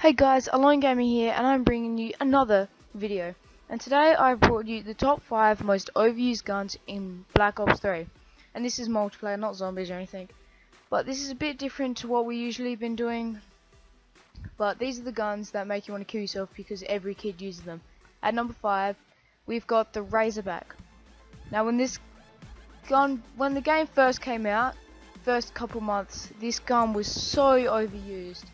Hey guys, Alone Gaming here, and I'm bringing you another video. And today I've brought you the top 5 most overused guns in Black Ops 3. And this is multiplayer, not zombies or anything. But this is a bit different to what we usually been doing. But these are the guns that make you want to kill yourself because every kid uses them. At number 5, we've got the Razorback. Now when the game first came out, first couple months, this gun was so overused.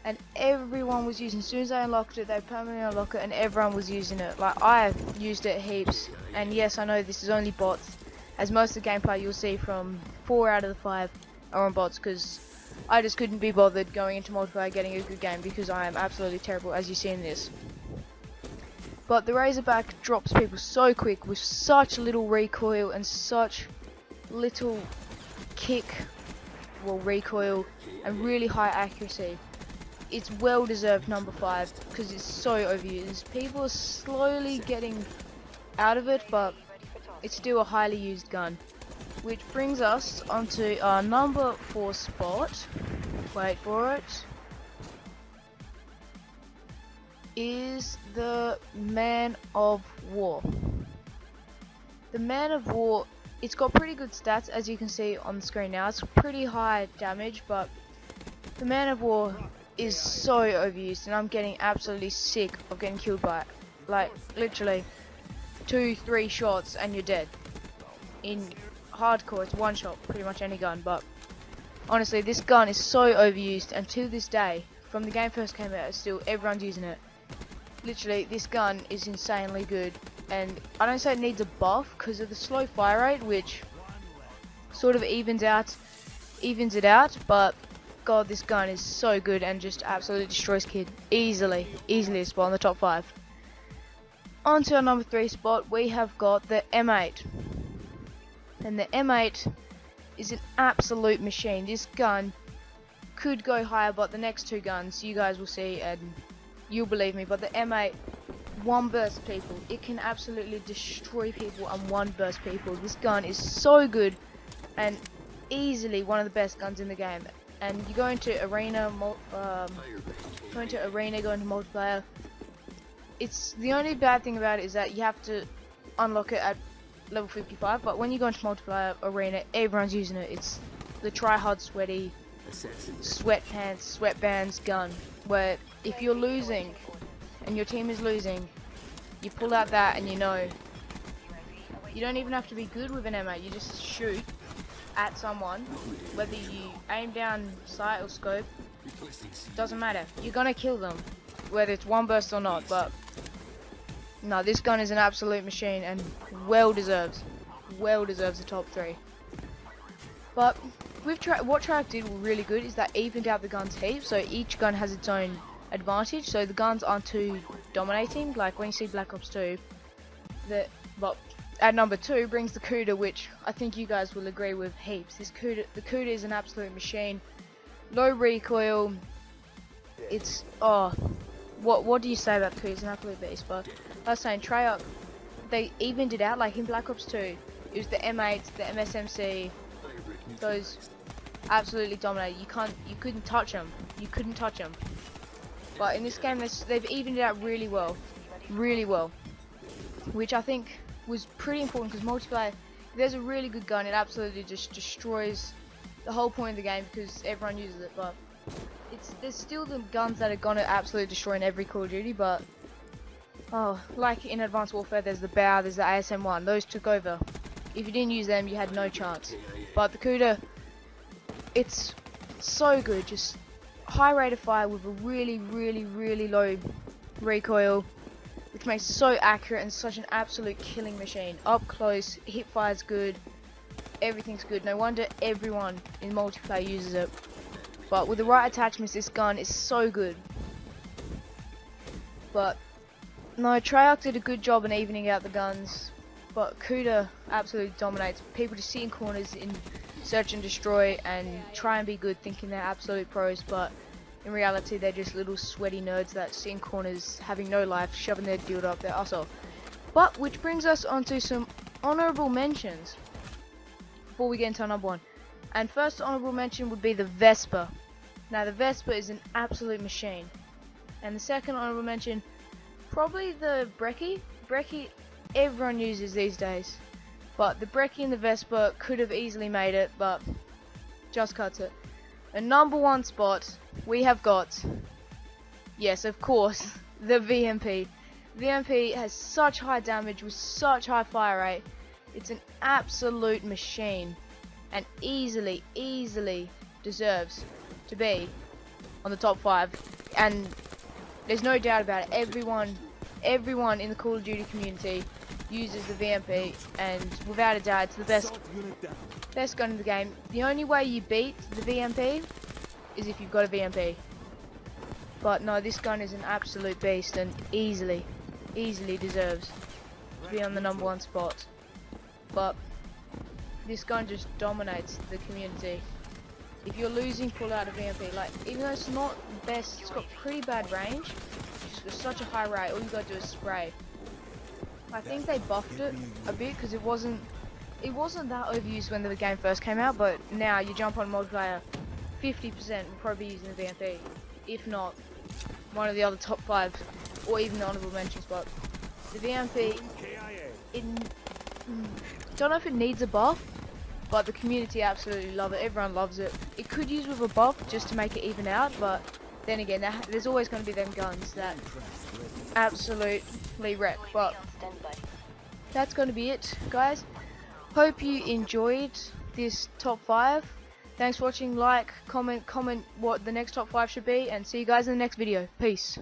And everyone was using. As soon as I unlocked it, they permanently unlocked it, and everyone was using it. Like, I used it heaps. And yes, I know this is only bots, as most of the gameplay you'll see from 4 out of the 5 are on bots, because I just couldn't be bothered going into multiplayer getting a good game because I am absolutely terrible, as you see in this. But the Razorback drops people so quick with such little recoil and such little recoil and really high accuracy. It's well deserved number 5 because it's so overused. People are slowly getting out of it, but it's still a highly used gun. Which brings us onto our number 4 spot. Wait for it. Is the Man of War. The Man of War, it's got pretty good stats as you can see on the screen now. It's pretty high damage, but the Man of War is so overused, and I'm getting absolutely sick of getting killed by it. Like, literally 2-3 shots and you're dead. In hardcore it's one shot, pretty much any gun, but honestly this gun is so overused, and to this day, from the game first came out, still everyone's using it. Literally this gun is insanely good, and I don't say it needs a buff because of the slow fire rate, which sort of evens it out, but God, this gun is so good and just absolutely destroys kid easily a spot in the top 5. On to our number 3 spot, we have got the M8. And the M8 is an absolute machine. This gun could go higher, but the next 2 guns you guys will see and you'll believe me, but the M8 one burst people. It can absolutely destroy people and one burst people. This gun is so good and easily one of the best guns in the game. And you go into arena, go into multiplayer. It's the only bad thing about it is that you have to unlock it at level 55. But when you go into multiplayer arena, everyone's using it. It's the try-hard sweaty sweatbands gun, where if you're losing and your team is losing, you pull out that and you know you don't even have to be good with an M8. You just shoot at someone, whether you aim down sight or scope, doesn't matter, you're gonna kill them whether it's one burst or not. But no, this gun is an absolute machine and well deserves the top 3. But with what Treyarch did really good is that evened out the guns heaps, so each gun has its own advantage, so the guns aren't too dominating. Like when you see Black Ops 2, but at number 2 brings the CUDA, which I think you guys will agree with heaps. The CUDA is an absolute machine. Low recoil. It's what do you say about the CUDA? It's an absolute beast. But I was saying Treyarch, they evened it out. Like in Black Ops 2, it was the M8s, the MSMC, those absolutely dominated. You couldn't touch them. But in this game, they've evened it out really well, which I think was pretty important, because multiplayer, if there's a really good gun, it absolutely just destroys the whole point of the game because everyone uses it. But there's still the guns that are gonna absolutely destroy in every Call of Duty, but like in Advanced Warfare, there's the BAU, there's the ASM1. Those took over. If you didn't use them, you had no chance. But the CUDA, it's so good, just high rate of fire with a really low recoil, which makes it so accurate and such an absolute killing machine. Up close, hip fire's good, everything's good. No wonder everyone in multiplayer uses it. But with the right attachments, this gun is so good. But no, Treyarch did a good job in evening out the guns, but CUDA absolutely dominates. People just sit in corners in search and destroy and try and be good, thinking they're absolute pros, but in reality they're just little sweaty nerds that sit in corners having no life, shoving their dildo up their arsehole. But which brings us onto some honourable mentions before we get into our number 1. And first honourable mention would be the Vesper. Now the Vesper is an absolute machine. And the second honorable mention, probably the Brecci. Brecci, everyone uses these days. But the Brecci and the Vespa could have easily made it, but just cuts it. The number one spot, we have got, yes, of course, the VMP. VMP has such high damage with such high fire rate. It's an absolute machine, and easily deserves to be on the top 5. And there's no doubt about it. Everyone in the Call of Duty community uses the VMP, and without a doubt, it's the best gun in the game. The only way you beat the VMP is if you've got a VMP. But no, this gun is an absolute beast, and easily deserves to be on the number 1 spot. But this gun just dominates the community. If you're losing, pull out a VMP. Like, even though it's not the best, it's got pretty bad range. It's got such a high rate. All you gotta do is spray. I think they buffed it a bit because it wasn't that overused when the game first came out. But now you jump on multiplayer, 50% will probably be using the VMP, if not one of the other top 5, or even the honorable mention spot. The VMP, don't know if it needs a buff, but the community absolutely love it. Everyone loves it. It could use with a buff just to make it even out, but then again, there's always going to be them guns that absolutely wreck. But that's going to be it, guys. Hope you enjoyed this top 5. Thanks for watching. Like, comment what the next top 5 should be, and see you guys in the next video. Peace.